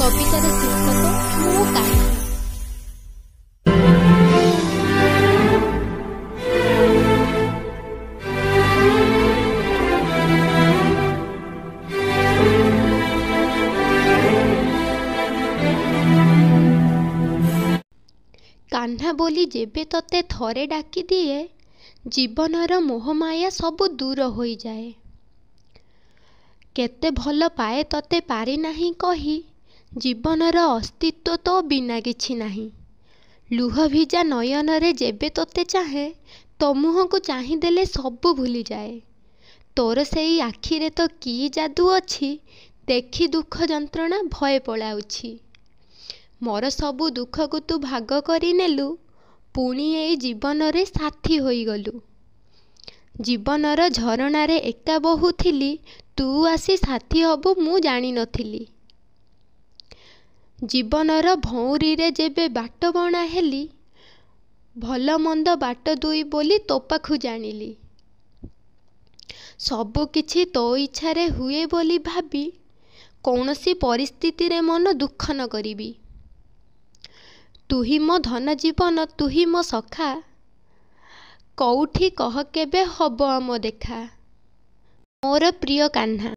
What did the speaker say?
कवितार शीर्षक मो कान्हा। कान्हा बोली जेबे तते थरे डाकी दिए, जीवनर मोहमाया सबु दूर हो जाए। केते भल पाए तते पारि नाही कही, जीवनर अस्तित्व तो बिना किछि नाही। लुह भिजा नयन रे जेबे तते चाहे, तो मुह को चाही देले सबु भूली जाए। तोर सेई आखिरे तो की जादू अछि, देखी दुख जंत्रणा भय पलाउछि। मोर सबु दुख को तू भाग करी नेलु, पुणी एई जीवन रे साथी होई गलु। जीवनर झरणार एका बहुथिली, तू आसी साथी हबु मु जानी नथिली। जीवनर भौरी रे जेबे बाट बणा हेली, भल मंद बाट दुई बोली तो पाखु जानिली। सबु किछि तो इच्छा रे हुए बोली भाबी, कौनसी परिस्थिति रे मन दुख न करिबी। तुही मो धन जीवन तुही मो सखा, कौठी कह केबे हब आम देखा। मोर प्रिय कान्हा।